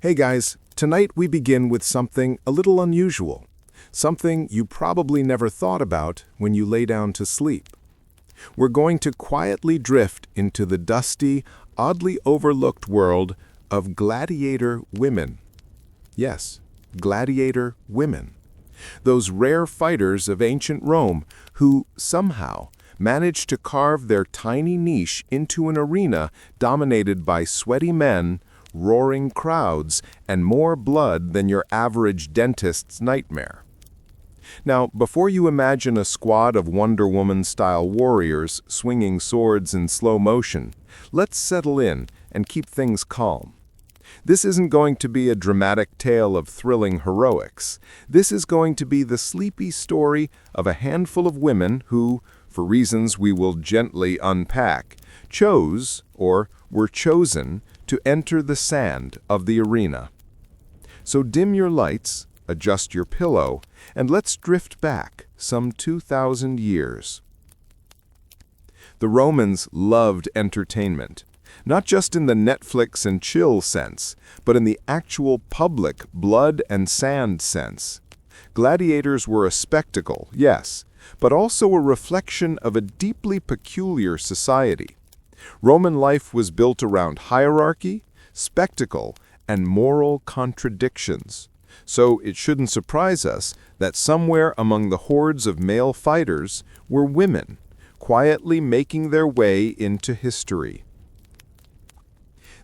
Hey guys, tonight we begin with something a little unusual, something you probably never thought about when you lay down to sleep. We're going to quietly drift into the dusty, oddly overlooked world of gladiator women. Yes, gladiator women. Those rare fighters of ancient Rome who, somehow, managed to carve their tiny niche into an arena dominated by sweaty men, roaring crowds, and more blood than your average dentist's nightmare. Now, before you imagine a squad of Wonder Woman-style warriors swinging swords in slow motion, let's settle in and keep things calm. This isn't going to be a dramatic tale of thrilling heroics. This is going to be the sleepy story of a handful of women who, for reasons we will gently unpack, chose, or were chosen, to enter the sand of the arena. So dim your lights, adjust your pillow, and let's drift back some 2,000 years. The Romans loved entertainment, not just in the Netflix and chill sense, but in the actual public blood and sand sense. Gladiators were a spectacle, yes, but also a reflection of a deeply peculiar society. Roman life was built around hierarchy, spectacle, and moral contradictions. So it shouldn't surprise us that somewhere among the hordes of male fighters were women, quietly making their way into history.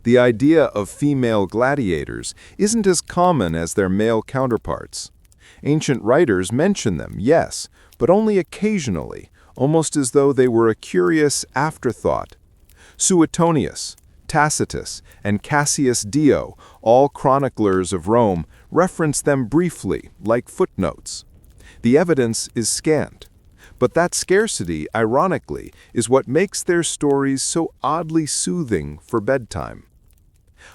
The idea of female gladiators isn't as common as their male counterparts. Ancient writers mention them, yes, but only occasionally, almost as though they were a curious afterthought. Suetonius, Tacitus, and Cassius Dio, all chroniclers of Rome, reference them briefly, like footnotes. The evidence is scant. But that scarcity, ironically, is what makes their stories so oddly soothing for bedtime.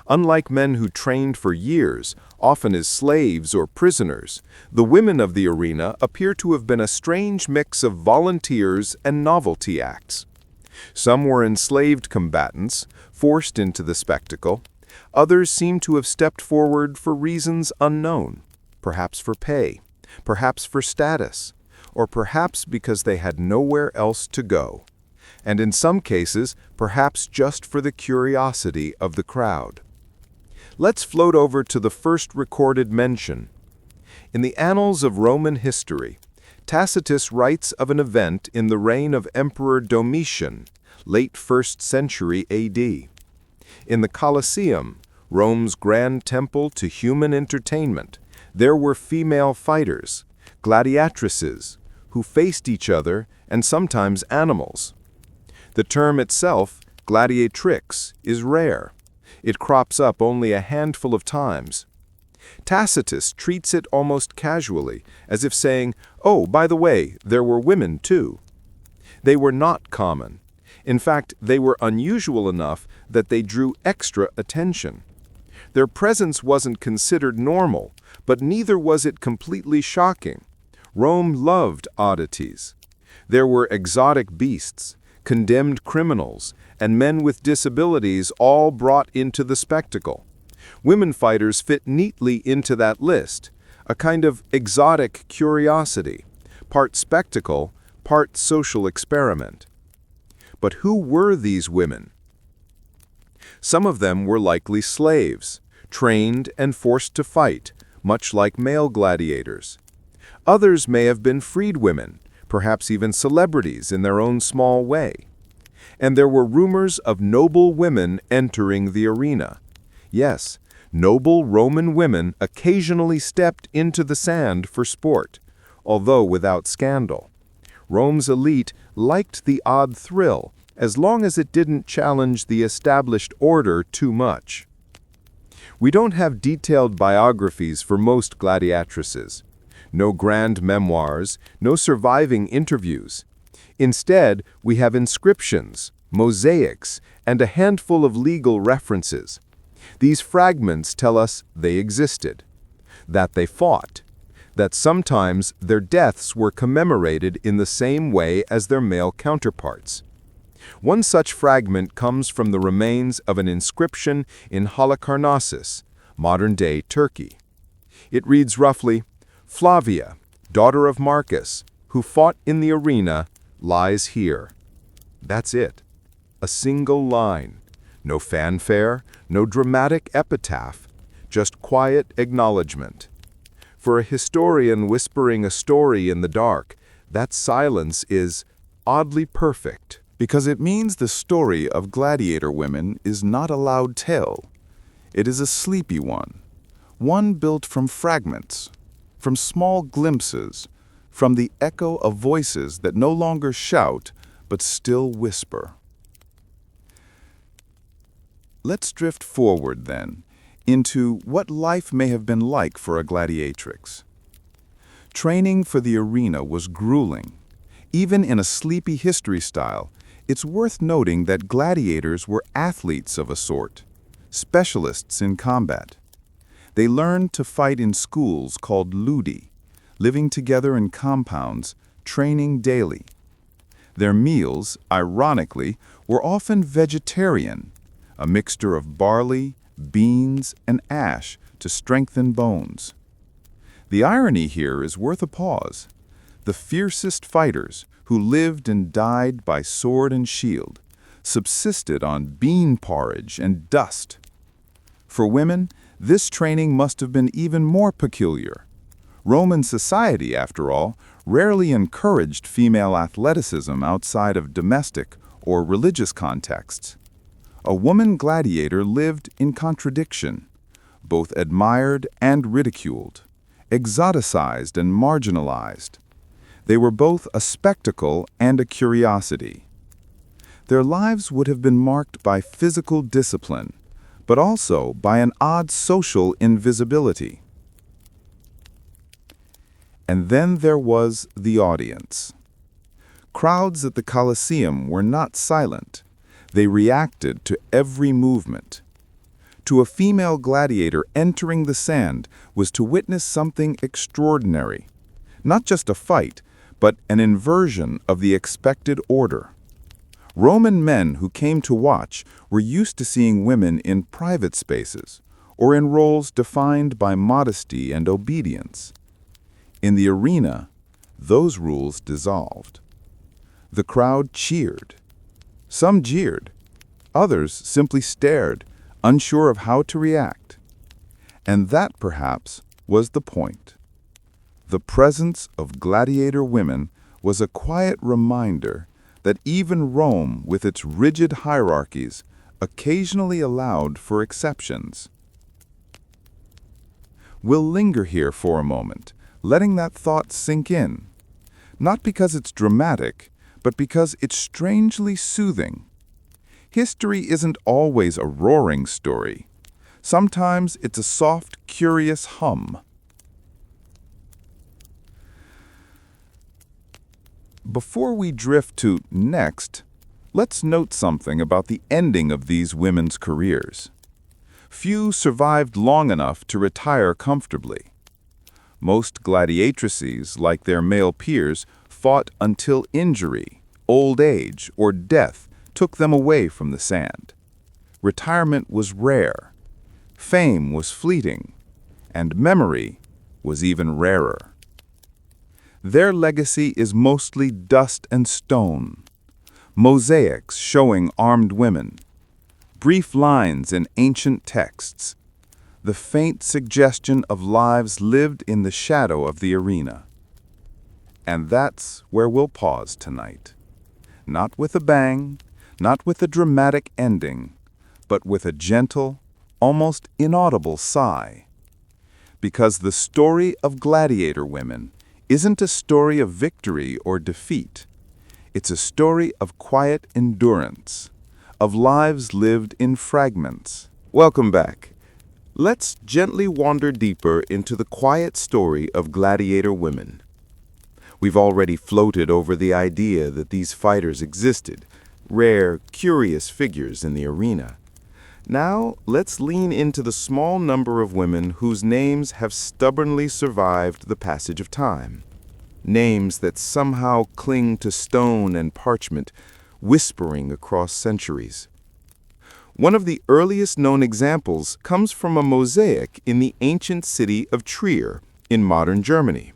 Unlike men who trained for years, often as slaves or prisoners, the women of the arena appear to have been a strange mix of volunteers and novelty acts. Some were enslaved combatants, forced into the spectacle. Others seem to have stepped forward for reasons unknown, perhaps for pay, perhaps for status, or perhaps because they had nowhere else to go. And in some cases, perhaps just for the curiosity of the crowd. Let's float over to the first recorded mention. In the annals of Roman history, Tacitus writes of an event in the reign of Emperor Domitian, late 1st century AD. In the Colosseum, Rome's grand temple to human entertainment, there were female fighters, gladiatresses, who faced each other and sometimes animals. The term itself, gladiatrix, is rare. It crops up only a handful of times. Tacitus treats it almost casually, as if saying, oh, by the way, there were women too. They were not common. In fact, they were unusual enough that they drew extra attention. Their presence wasn't considered normal, but neither was it completely shocking. Rome loved oddities. There were exotic beasts, condemned criminals, and men with disabilities all brought into the spectacle. Women fighters fit neatly into that list, a kind of exotic curiosity, part spectacle, part social experiment. But who were these women? Some of them were likely slaves, trained and forced to fight, much like male gladiators. Others may have been freed women, perhaps even celebrities in their own small way. And there were rumors of noble women entering the arena. Yes, noble Roman women occasionally stepped into the sand for sport, although without scandal. Rome's elite liked the odd thrill, as long as it didn't challenge the established order too much. We don't have detailed biographies for most gladiatresses. No grand memoirs, no surviving interviews. Instead, we have inscriptions, mosaics, and a handful of legal references. These fragments tell us they existed, that they fought, that sometimes their deaths were commemorated in the same way as their male counterparts. One such fragment comes from the remains of an inscription in Halicarnassus, modern-day Turkey. It reads roughly, "Flavia, daughter of Marcus, who fought in the arena, lies here." That's it. A single line. No fanfare, no dramatic epitaph, just quiet acknowledgement. For a historian whispering a story in the dark, that silence is oddly perfect, because it means the story of gladiator women is not a loud tale. It is a sleepy one built from fragments, from small glimpses, from the echo of voices that no longer shout, but still whisper. Let's drift forward, then, into what life may have been like for a gladiatrix. Training for the arena was grueling. Even in a sleepy history style, it's worth noting that gladiators were athletes of a sort, specialists in combat. They learned to fight in schools called ludi, living together in compounds, training daily. Their meals, ironically, were often vegetarian, a mixture of barley, beans, and ash to strengthen bones. The irony here is worth a pause. The fiercest fighters, who lived and died by sword and shield, subsisted on bean porridge and dust. For women, this training must have been even more peculiar. Roman society, after all, rarely encouraged female athleticism outside of domestic or religious contexts. A woman gladiator lived in contradiction, both admired and ridiculed, exoticized and marginalized. They were both a spectacle and a curiosity. Their lives would have been marked by physical discipline, but also by an odd social invisibility. And then there was the audience. Crowds at the Colosseum were not silent. They reacted to every movement. To a female gladiator, entering the sand was to witness something extraordinary. Not just a fight, but an inversion of the expected order. Roman men who came to watch were used to seeing women in private spaces, or in roles defined by modesty and obedience. In the arena, those rules dissolved. The crowd cheered. Some jeered. Others simply stared, unsure of how to react. And that, perhaps, was the point. The presence of gladiator women was a quiet reminder that even Rome, with its rigid hierarchies, occasionally allowed for exceptions. We'll linger here for a moment, letting that thought sink in, not because it's dramatic, but because it's strangely soothing. History isn't always a roaring story. Sometimes it's a soft, curious hum. Before we drift to next, let's note something about the ending of these women's careers. Few survived long enough to retire comfortably. Most gladiatrices, like their male peers, fought until injury, old age, or death took them away from the sand. Retirement was rare, fame was fleeting, and memory was even rarer. Their legacy is mostly dust and stone, mosaics showing armed women, brief lines in ancient texts, the faint suggestion of lives lived in the shadow of the arena. And that's where we'll pause tonight. Not with a bang, not with a dramatic ending, but with a gentle, almost inaudible sigh. Because the story of gladiator women isn't a story of victory or defeat. It's a story of quiet endurance, of lives lived in fragments. Welcome back. Let's gently wander deeper into the quiet story of gladiator women. We've already floated over the idea that these fighters existed, rare, curious figures in the arena. Now, let's lean into the small number of women whose names have stubbornly survived the passage of time. Names that somehow cling to stone and parchment, whispering across centuries. One of the earliest known examples comes from a mosaic in the ancient city of Trier in modern Germany.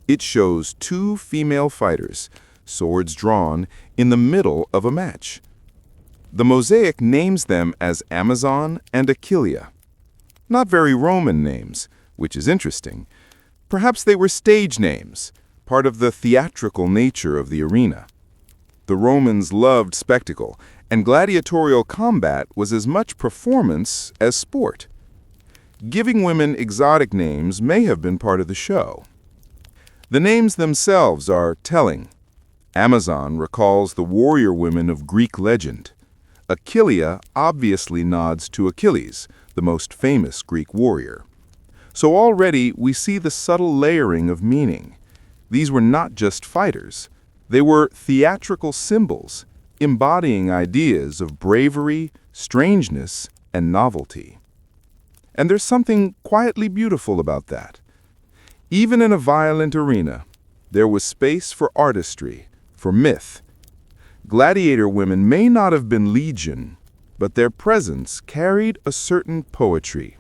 It shows two female fighters, swords drawn, in the middle of a match. The mosaic names them as Amazon and Achillea. Not very Roman names, which is interesting. Perhaps they were stage names, part of the theatrical nature of the arena. The Romans loved spectacle, and gladiatorial combat was as much performance as sport. Giving women exotic names may have been part of the show. The names themselves are telling. Amazon recalls the warrior women of Greek legend. Achillea obviously nods to Achilles, the most famous Greek warrior. So already we see the subtle layering of meaning. These were not just fighters. They were theatrical symbols, embodying ideas of bravery, strangeness, and novelty. And there's something quietly beautiful about that. Even in a violent arena, there was space for artistry, for myth. Gladiator women may not have been legion, but their presence carried a certain poetry.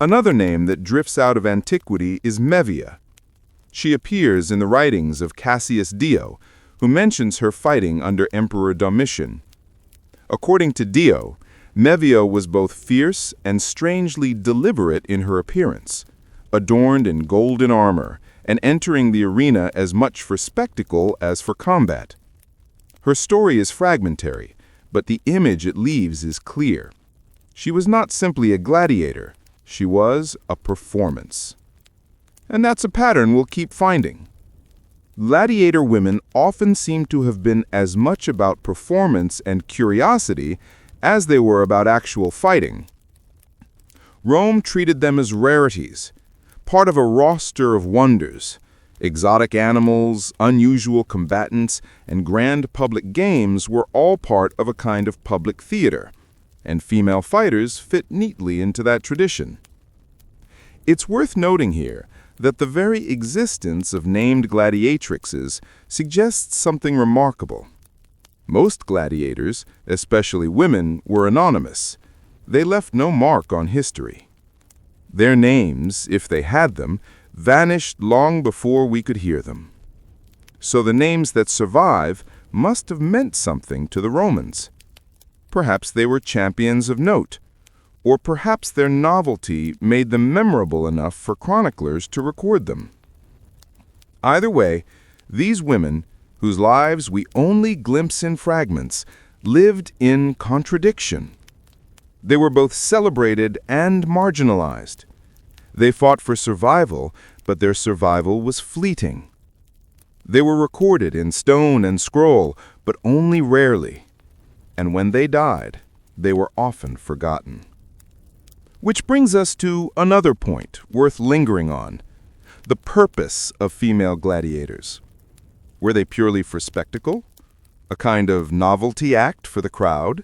Another name that drifts out of antiquity is Mevia. She appears in the writings of Cassius Dio, who mentions her fighting under Emperor Domitian. According to Dio, Mevia was both fierce and strangely deliberate in her appearance, adorned in golden armor and entering the arena as much for spectacle as for combat. Her story is fragmentary, but the image it leaves is clear. She was not simply a gladiator, she was a performance. And that's a pattern we'll keep finding. Gladiator women often seem to have been as much about performance and curiosity as they were about actual fighting. Rome treated them as rarities, part of a roster of wonders. Exotic animals, unusual combatants, and grand public games were all part of a kind of public theater, and female fighters fit neatly into that tradition. It's worth noting here that the very existence of named gladiatrixes suggests something remarkable. Most gladiators, especially women, were anonymous. They left no mark on history. Their names, if they had them, vanished long before we could hear them. So the names that survive must have meant something to the Romans. Perhaps they were champions of note, or perhaps their novelty made them memorable enough for chroniclers to record them. Either way, these women, whose lives we only glimpse in fragments, lived in contradiction. They were both celebrated and marginalized. They fought for survival, but their survival was fleeting. They were recorded in stone and scroll, but only rarely. And when they died, they were often forgotten. Which brings us to another point worth lingering on: the purpose of female gladiators. Were they purely for spectacle, a kind of novelty act for the crowd,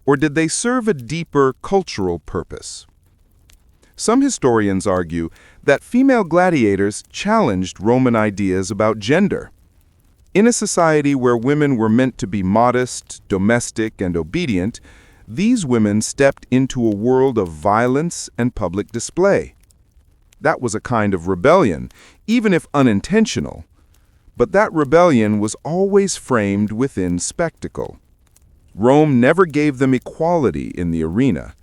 or did they serve a deeper cultural purpose? Some historians argue that female gladiators challenged Roman ideas about gender. In a society where women were meant to be modest, domestic, and obedient, these women stepped into a world of violence and public display. That was a kind of rebellion, even if unintentional. But that rebellion was always framed within spectacle. Rome never gave them equality in the arena.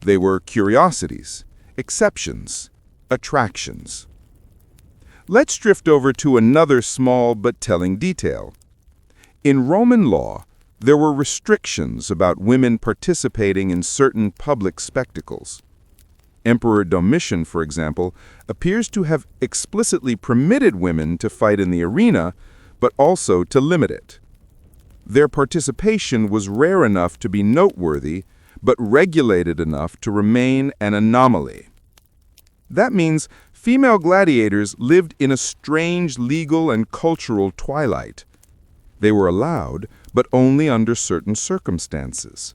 They were curiosities, exceptions, attractions. Let's drift over to another small but telling detail. In Roman law, there were restrictions about women participating in certain public spectacles. Emperor Domitian, for example, appears to have explicitly permitted women to fight in the arena, but also to limit it. Their participation was rare enough to be noteworthy, but regulated enough to remain an anomaly. That means female gladiators lived in a strange legal and cultural twilight. They were allowed, but only under certain circumstances.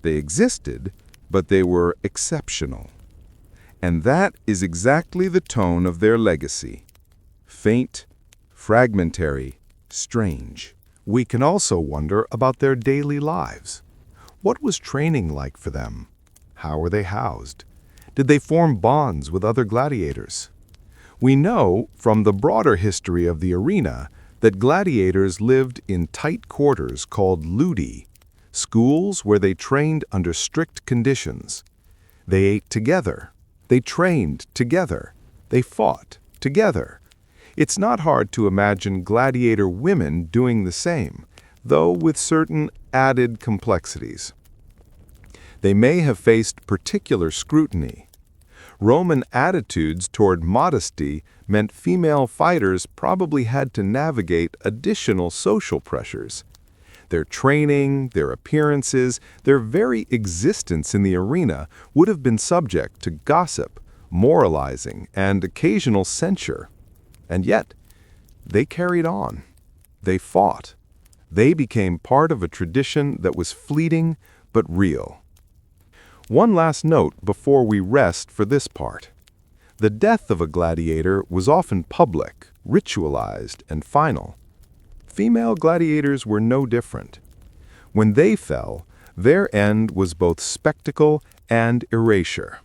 They existed, but they were exceptional. And that is exactly the tone of their legacy: faint, fragmentary, strange. We can also wonder about their daily lives. What was training like for them? How were they housed? Did they form bonds with other gladiators? We know from the broader history of the arena that gladiators lived in tight quarters called ludi, schools where they trained under strict conditions. They ate together. They trained together. They fought together. It's not hard to imagine gladiator women doing the same, though with certain added complexities. They may have faced particular scrutiny. Roman attitudes toward modesty meant female fighters probably had to navigate additional social pressures. Their training, their appearances, their very existence in the arena would have been subject to gossip, moralizing, and occasional censure. And yet, they carried on. They fought. They became part of a tradition that was fleeting but real. One last note before we rest for this part. The death of a gladiator was often public, ritualized, and final. Female gladiators were no different. When they fell, their end was both spectacle and erasure.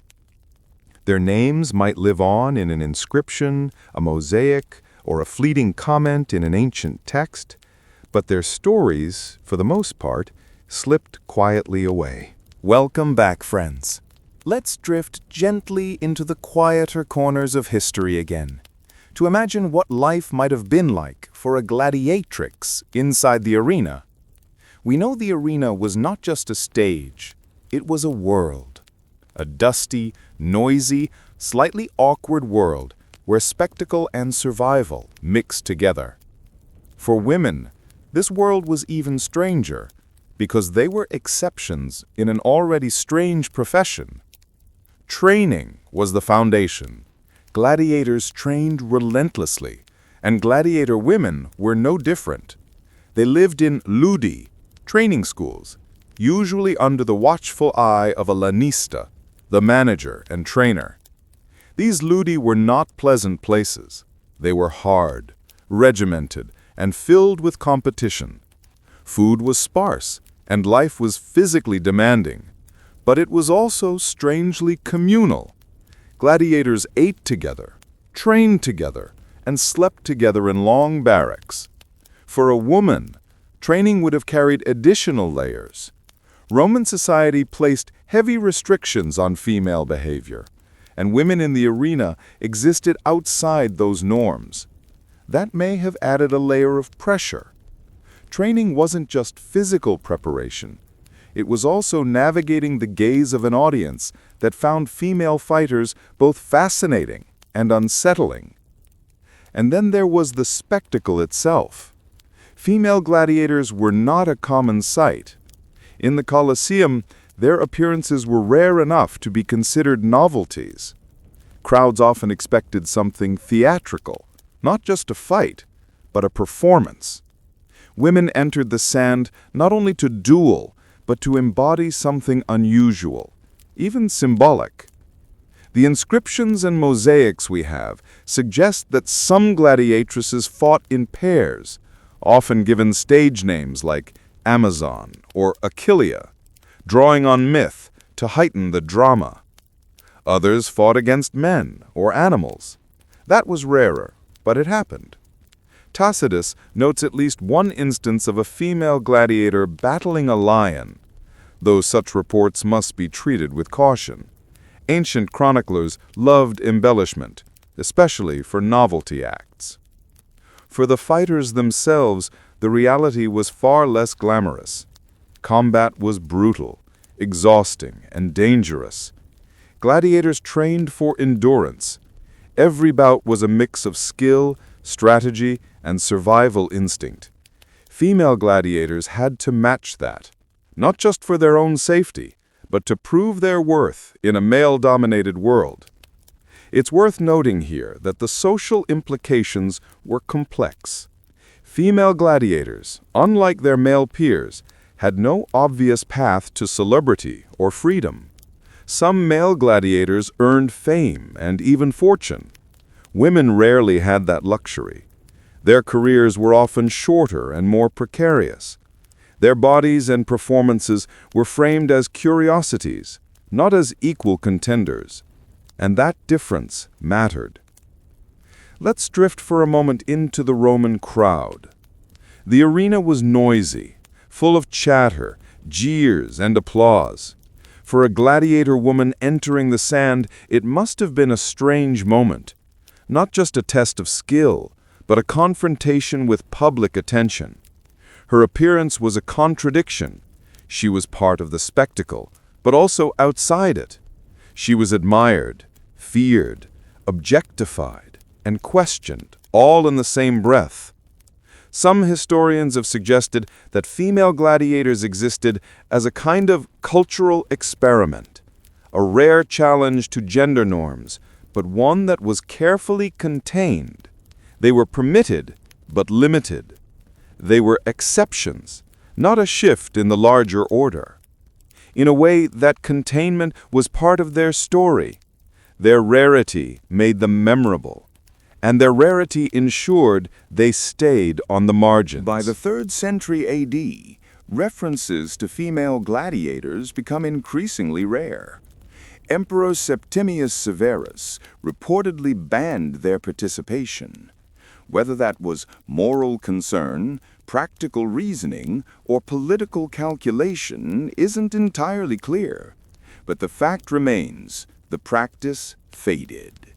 Their names might live on in an inscription, a mosaic, or a fleeting comment in an ancient text, but their stories, for the most part, slipped quietly away. Welcome back, friends. Let's drift gently into the quieter corners of history again, to imagine what life might have been like for a gladiatrix inside the arena. We know the arena was not just a stage, it was a world. A dusty, noisy, slightly awkward world where spectacle and survival mixed together. For women, this world was even stranger, because they were exceptions in an already strange profession. Training was the foundation. Gladiators trained relentlessly, and gladiator women were no different. They lived in ludi, training schools, usually under the watchful eye of a lanista, the manager and trainer. These ludi were not pleasant places. They were hard, regimented, and filled with competition. Food was sparse, and life was physically demanding, but it was also strangely communal. Gladiators ate together, trained together, and slept together in long barracks. For a woman, training would have carried additional layers. Roman society placed heavy restrictions on female behavior, and women in the arena existed outside those norms. That may have added a layer of pressure. Training wasn't just physical preparation. It was also navigating the gaze of an audience that found female fighters both fascinating and unsettling. And then there was the spectacle itself. Female gladiators were not a common sight. In the Colosseum, their appearances were rare enough to be considered novelties. Crowds often expected something theatrical, not just a fight, but a performance. Women entered the sand not only to duel, but to embody something unusual, even symbolic. The inscriptions and mosaics we have suggest that some gladiatrices fought in pairs, often given stage names like Amazon or Achillea, drawing on myth to heighten the drama. Others fought against men or animals. That was rarer, but it happened. Tacitus notes at least one instance of a female gladiator battling a lion, though such reports must be treated with caution. Ancient chroniclers loved embellishment, especially for novelty acts. For the fighters themselves, the reality was far less glamorous. Combat was brutal, exhausting, and dangerous. Gladiators trained for endurance. Every bout was a mix of skill, strategy, and survival instinct. Female gladiators had to match that, not just for their own safety, but to prove their worth in a male-dominated world. It's worth noting here that the social implications were complex. Female gladiators, unlike their male peers, had no obvious path to celebrity or freedom. Some male gladiators earned fame and even fortune. Women rarely had that luxury. Their careers were often shorter and more precarious. Their bodies and performances were framed as curiosities, not as equal contenders. And that difference mattered. Let's drift for a moment into the Roman crowd. The arena was noisy, full of chatter, jeers, and applause. For a gladiator woman entering the sand, it must have been a strange moment. Not just a test of skill, but a confrontation with public attention. Her appearance was a contradiction. She was part of the spectacle, but also outside it. She was admired, feared, objectified, and questioned, all in the same breath. Some historians have suggested that female gladiators existed as a kind of cultural experiment, a rare challenge to gender norms, but one that was carefully contained. They were permitted, but limited. They were exceptions, not a shift in the larger order. In a way, that containment was part of their story. Their rarity made them memorable, and their rarity ensured they stayed on the margins. By the 3rd century AD, references to female gladiators become increasingly rare. Emperor Septimius Severus reportedly banned their participation. Whether that was moral concern, practical reasoning, or political calculation isn't entirely clear. But the fact remains, the practice faded.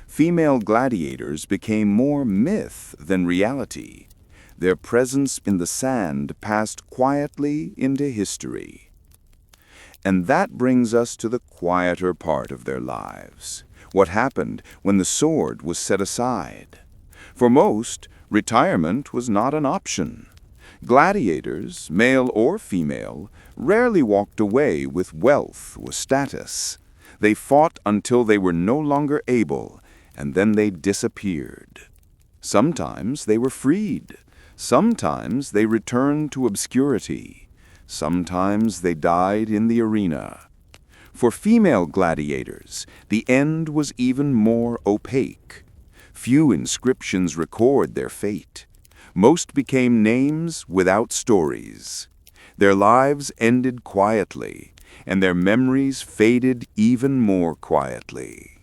Female gladiators became more myth than reality. Their presence in the sand passed quietly into history. And that brings us to the quieter part of their lives. What happened when the sword was set aside? For most, retirement was not an option. Gladiators, male or female, rarely walked away with wealth or status. They fought until they were no longer able, and then they disappeared. Sometimes they were freed. Sometimes they returned to obscurity. Sometimes they died in the arena. For female gladiators, the end was even more opaque. Few inscriptions record their fate. Most became names without stories. Their lives ended quietly, and their memories faded even more quietly.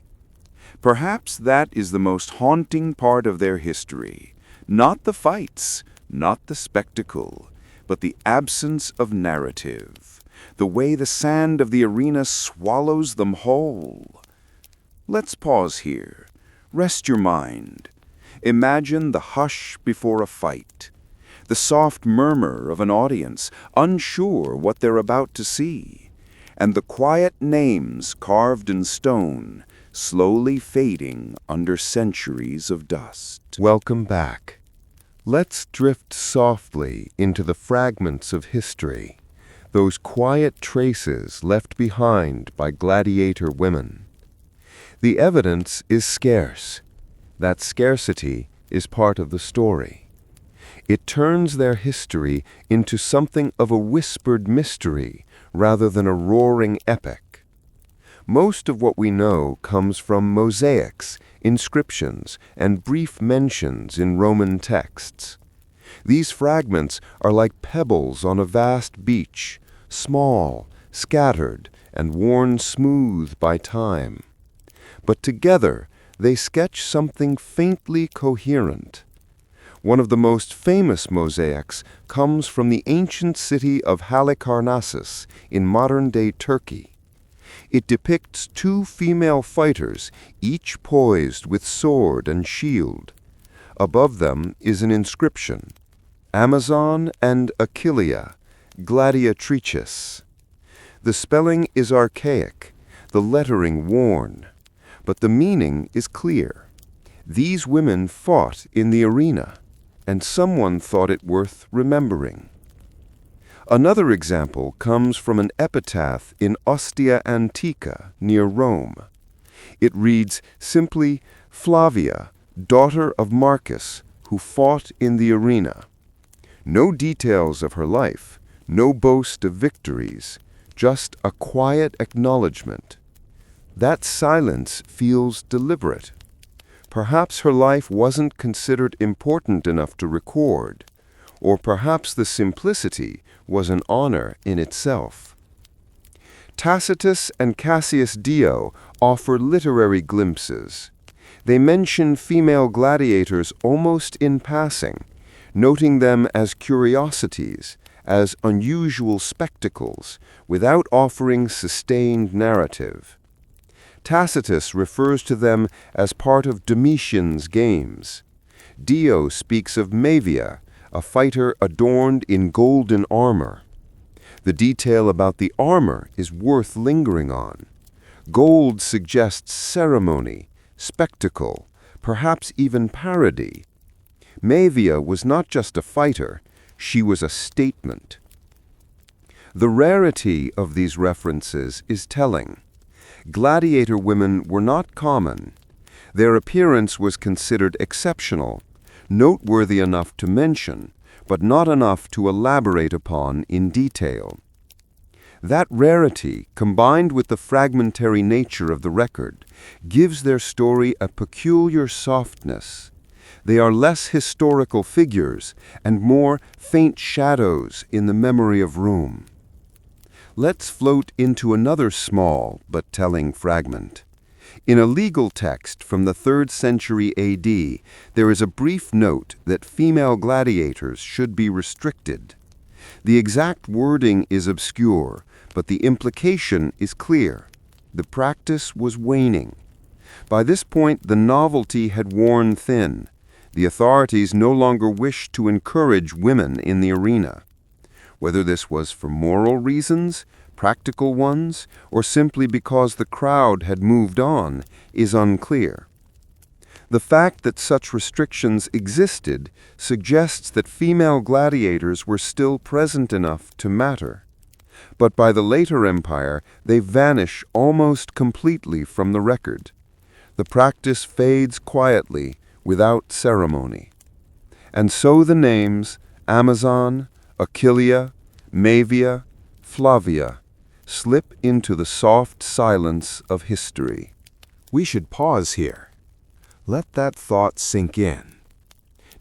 Perhaps that is the most haunting part of their history. Not the fights, not the spectacle, but the absence of narrative. The way the sand of the arena swallows them whole. Let's pause here. Rest your mind. Imagine the hush before a fight, the soft murmur of an audience unsure what they're about to see, and the quiet names carved in stone slowly fading under centuries of dust. Welcome back. Let's drift softly into the fragments of history, those quiet traces left behind by gladiator women. The evidence is scarce. That scarcity is part of the story. It turns their history into something of a whispered mystery rather than a roaring epic. Most of what we know comes from mosaics, inscriptions, and brief mentions in Roman texts. These fragments are like pebbles on a vast beach, small, scattered, and worn smooth by time. But together, they sketch something faintly coherent. One of the most famous mosaics comes from the ancient city of Halicarnassus in modern-day Turkey. It depicts 2 female fighters, each poised with sword and shield. Above them is an inscription, Amazon and Achillea, Gladiatrices. The spelling is archaic, the lettering worn, but the meaning is clear. These women fought in the arena, and someone thought it worth remembering. Another example comes from an epitaph in Ostia Antica near Rome. It reads simply, Flavia, daughter of Marcus, who fought in the arena. No details of her life, no boast of victories, just a quiet acknowledgement. That silence feels deliberate. Perhaps her life wasn't considered important enough to record, or perhaps the simplicity was an honor in itself. Tacitus and Cassius Dio offer literary glimpses. They mention female gladiators almost in passing, noting them as curiosities, as unusual spectacles, without offering sustained narrative. Tacitus refers to them as part of Domitian's games. Dio speaks of Mavia, a fighter adorned in golden armor. The detail about the armor is worth lingering on. Gold suggests ceremony, spectacle, perhaps even parody. Mavia was not just a fighter, she was a statement. The rarity of these references is telling. Gladiator women were not common. Their appearance was considered exceptional, noteworthy enough to mention, but not enough to elaborate upon in detail. That rarity, combined with the fragmentary nature of the record, gives their story a peculiar softness. They are less historical figures and more faint shadows in the memory of room. Let's float into another small but telling fragment. In a legal text from the 3rd century AD, there is a brief note that female gladiators should be restricted. The exact wording is obscure, but the implication is clear. The practice was waning. By this point, the novelty had worn thin. The authorities no longer wished to encourage women in the arena. Whether this was for moral reasons, practical ones, or simply because the crowd had moved on, is unclear. The fact that such restrictions existed suggests that female gladiators were still present enough to matter. But by the later empire, they vanish almost completely from the record. The practice fades quietly, without ceremony. And so the names Amazon, Aquilia, Mavia, Flavia slip into the soft silence of history. We should pause here. Let that thought sink in.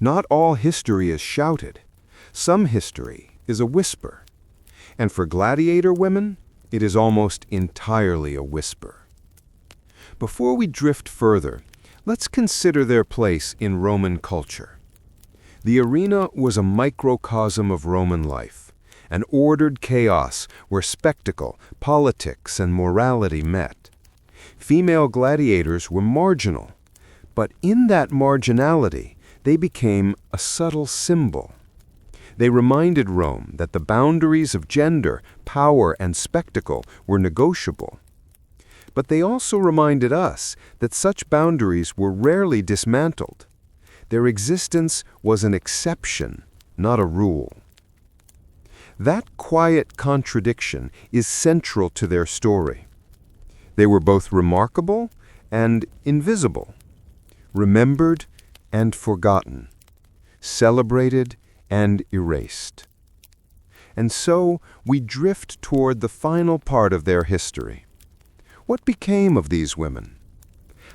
Not all history is shouted. Some history is a whisper. And for gladiator women, it is almost entirely a whisper. Before we drift further, let's consider their place in Roman culture. The arena was a microcosm of Roman life, an ordered chaos where spectacle, politics, and morality met. Female gladiators were marginal, but in that marginality, they became a subtle symbol. They reminded Rome that the boundaries of gender, power, and spectacle were negotiable. But they also reminded us that such boundaries were rarely dismantled. Their existence was an exception, not a rule. That quiet contradiction is central to their story. They were both remarkable and invisible, remembered and forgotten, celebrated and erased. And so we drift toward the final part of their history. What became of these women?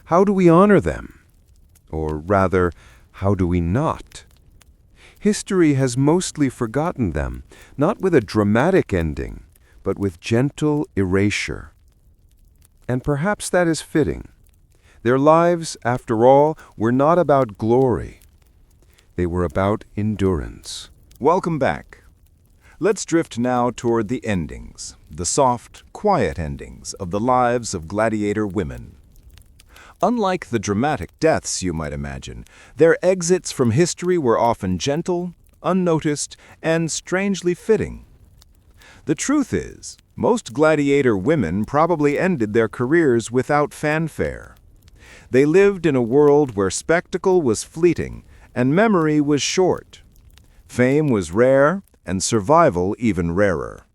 How do we honor them? Or rather, how do we not? History has mostly forgotten them, not with a dramatic ending, but with gentle erasure. And perhaps that is fitting. Their lives, after all, were not about glory. They were about endurance. Welcome back. Let's drift now toward the endings, the soft, quiet endings of the lives of gladiator women. Unlike the dramatic deaths you might imagine, their exits from history were often gentle, unnoticed, and strangely fitting. The truth is, most gladiator women probably ended their careers without fanfare. They lived in a world where spectacle was fleeting and memory was short. Fame was rare, and survival even rarer.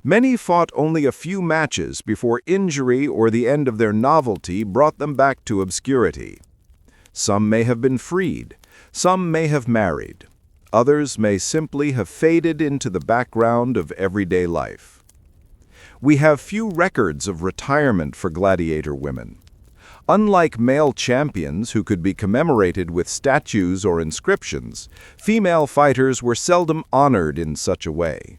Many fought only a few matches before injury or the end of their novelty brought them back to obscurity. Some may have been freed, some may have married, others may simply have faded into the background of everyday life. We have few records of retirement for gladiator women. Unlike male champions who could be commemorated with statues or inscriptions, female fighters were seldom honored in such a way.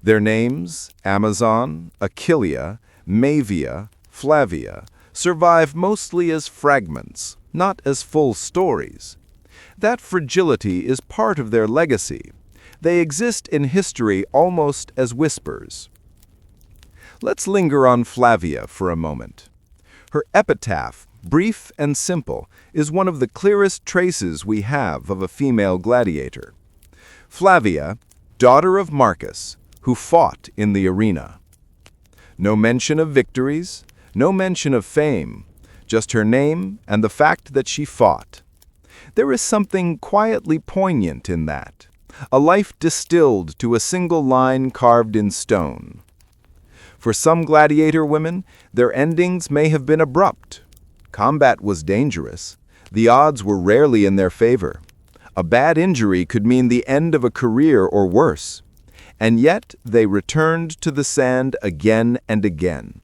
Their names, Amazon, Achillea, Mavia, Flavia, survive mostly as fragments, not as full stories. That fragility is part of their legacy. They exist in history almost as whispers. Let's linger on Flavia for a moment. Her epitaph, brief and simple, is one of the clearest traces we have of a female gladiator. Flavia, daughter of Marcus, who fought in the arena. No mention of victories, no mention of fame, just her name and the fact that she fought. There is something quietly poignant in that, a life distilled to a single line carved in stone. For some gladiator women, their endings may have been abrupt. Combat was dangerous. The odds were rarely in their favor. A bad injury could mean the end of a career or worse. And yet they returned to the sand again and again.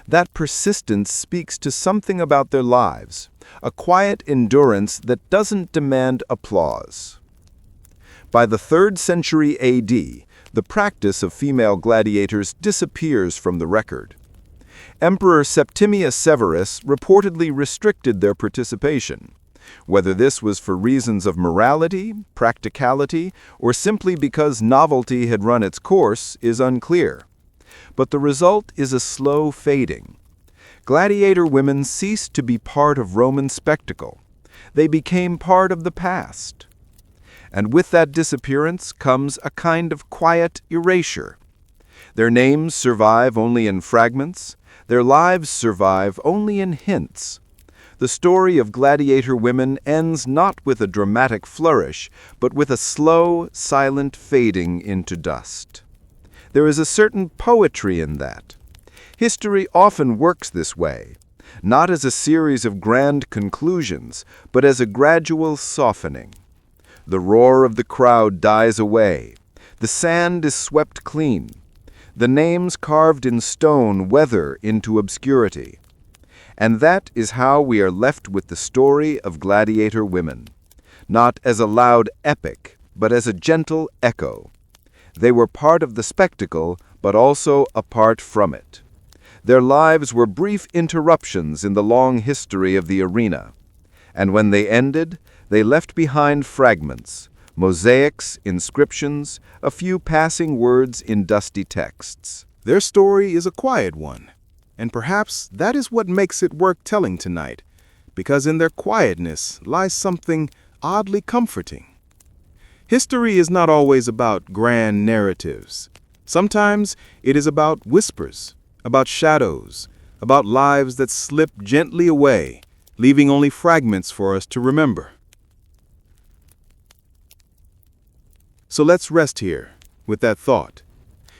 That persistence speaks to something about their lives, a quiet endurance that doesn't demand applause. By the 3rd century AD, the practice of female gladiators disappears from the record. Emperor Septimius Severus reportedly restricted their participation. Whether this was for reasons of morality, practicality, or simply because novelty had run its course is unclear. But the result is a slow fading. Gladiator women ceased to be part of Roman spectacle. They became part of the past. And with that disappearance comes a kind of quiet erasure. Their names survive only in fragments. Their lives survive only in hints. The story of gladiator women ends not with a dramatic flourish, but with a slow, silent fading into dust. There is a certain poetry in that. History often works this way, not as a series of grand conclusions, but as a gradual softening. The roar of the crowd dies away. The sand is swept clean. The names carved in stone weather into obscurity. And that is how we are left with the story of gladiator women, not as a loud epic, but as a gentle echo. They were part of the spectacle, but also apart from it. Their lives were brief interruptions in the long history of the arena. And when they ended, they left behind fragments, mosaics, inscriptions, a few passing words in dusty texts. Their story is a quiet one. And perhaps that is what makes it worth telling tonight, because in their quietness lies something oddly comforting. History is not always about grand narratives. Sometimes it is about whispers, about shadows, about lives that slip gently away, leaving only fragments for us to remember. So let's rest here with that thought.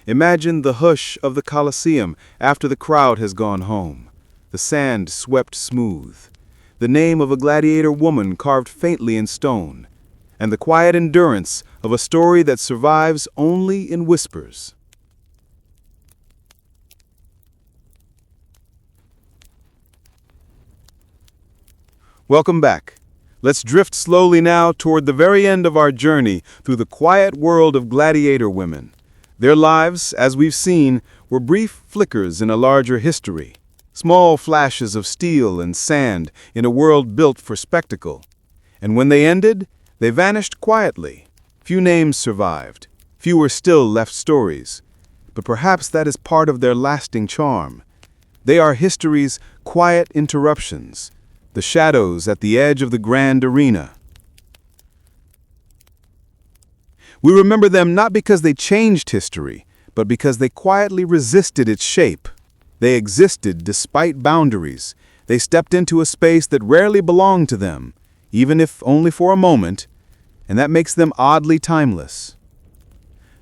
Imagine the hush of the Colosseum after the crowd has gone home, the sand swept smooth, the name of a gladiator woman carved faintly in stone, and the quiet endurance of a story that survives only in whispers. Welcome back. Let's drift slowly now toward the very end of our journey through the quiet world of gladiator women. Their lives, as we've seen, were brief flickers in a larger history, small flashes of steel and sand in a world built for spectacle. And when they ended, they vanished quietly. Few names survived, fewer still left stories. But perhaps that is part of their lasting charm. They are history's quiet interruptions, the shadows at the edge of the grand arena. We remember them not because they changed history, but because they quietly resisted its shape. They existed despite boundaries. They stepped into a space that rarely belonged to them, even if only for a moment, and that makes them oddly timeless.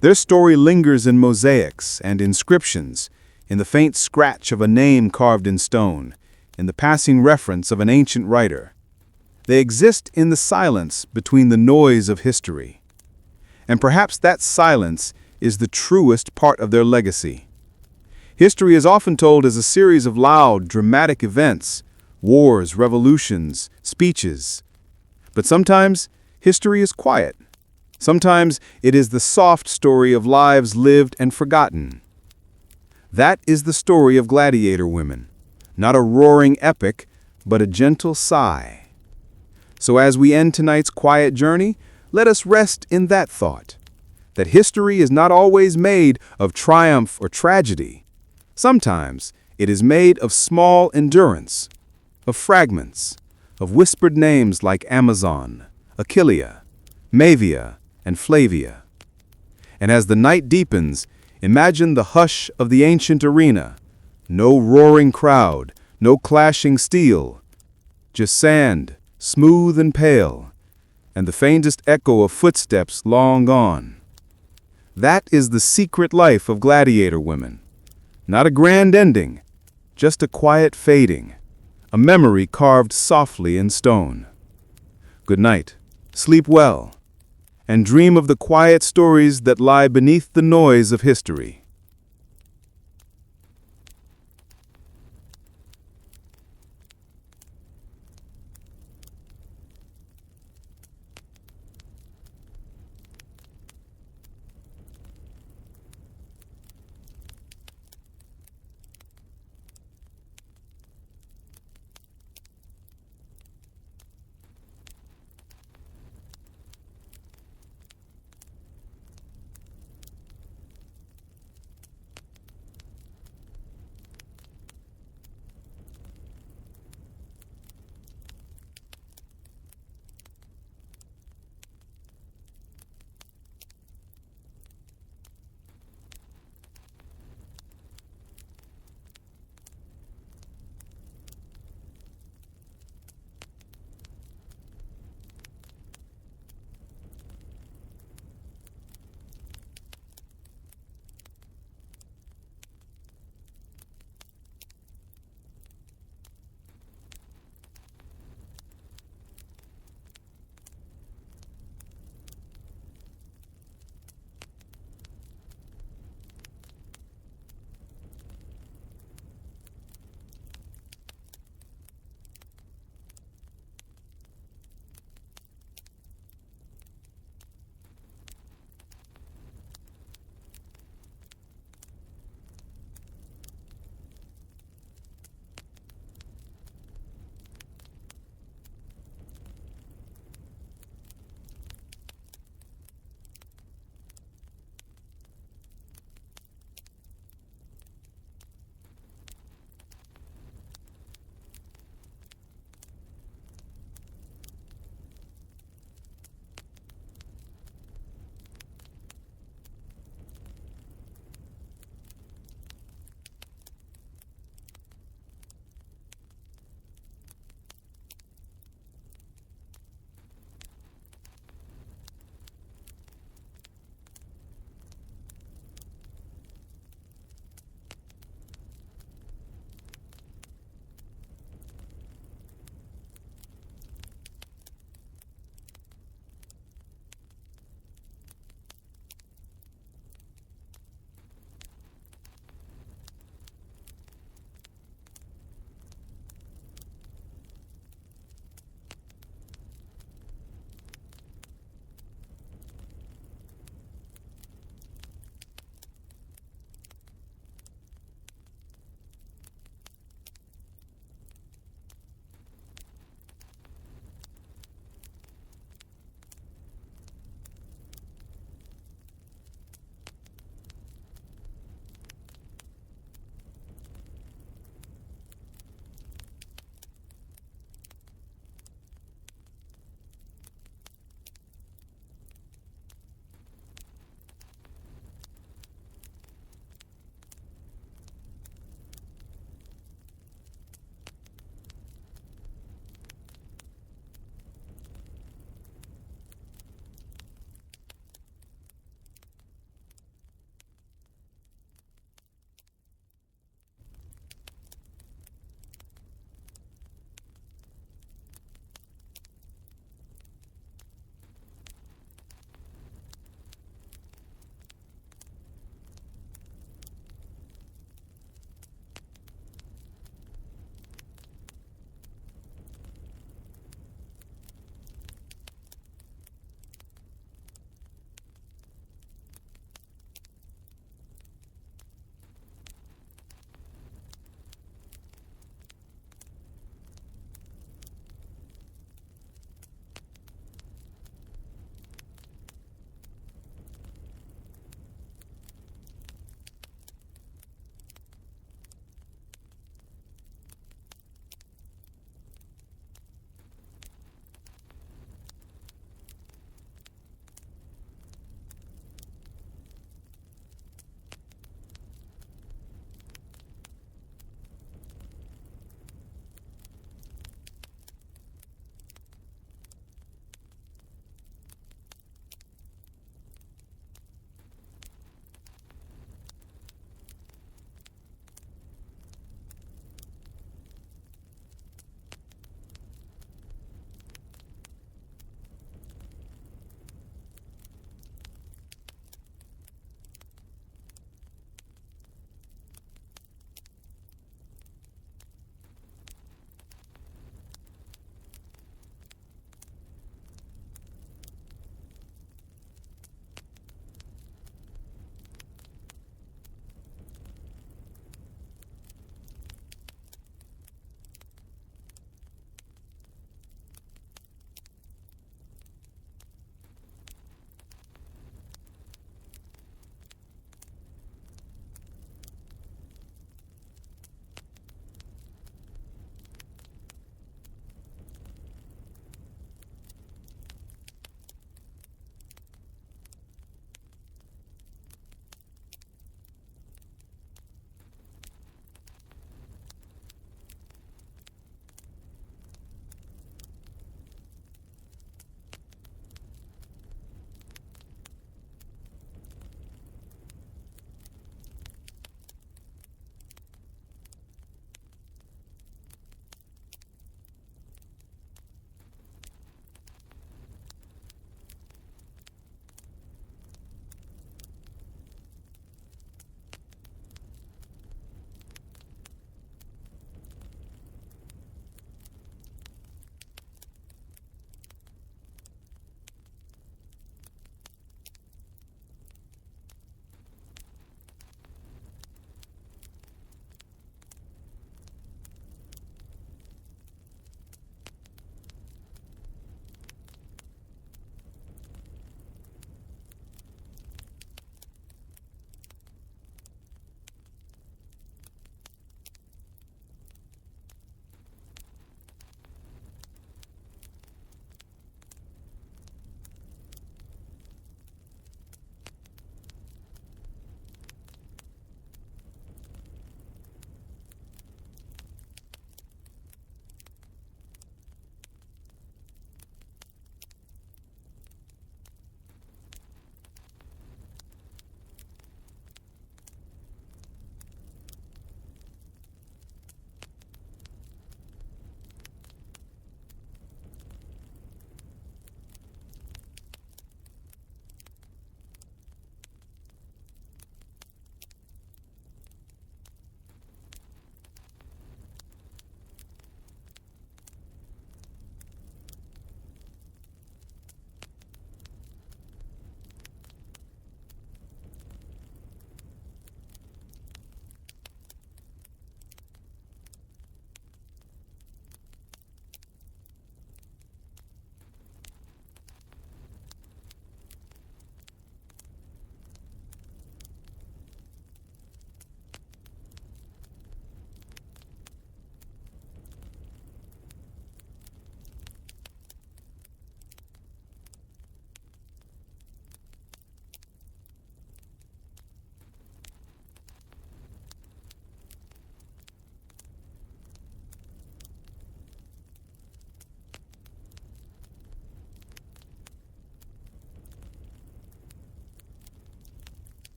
Their story lingers in mosaics and inscriptions, in the faint scratch of a name carved in stone, in the passing reference of an ancient writer. They exist in the silence between the noise of history. And perhaps that silence is the truest part of their legacy. History is often told as a series of loud, dramatic events, wars, revolutions, speeches. But sometimes history is quiet. Sometimes it is the soft story of lives lived and forgotten. That is the story of gladiator women. Not a roaring epic, but a gentle sigh. So as we end tonight's quiet journey, let us rest in that thought, that history is not always made of triumph or tragedy. Sometimes it is made of small endurance, of fragments, of whispered names like Amazon, Aquileia, Mavia, and Flavia. And as the night deepens, imagine the hush of the ancient arena. No roaring crowd, no clashing steel, just sand, smooth and pale, and the faintest echo of footsteps long gone. That is the secret life of gladiator women. Not a grand ending, just a quiet fading, a memory carved softly in stone. Good night, sleep well, and dream of the quiet stories that lie beneath the noise of history.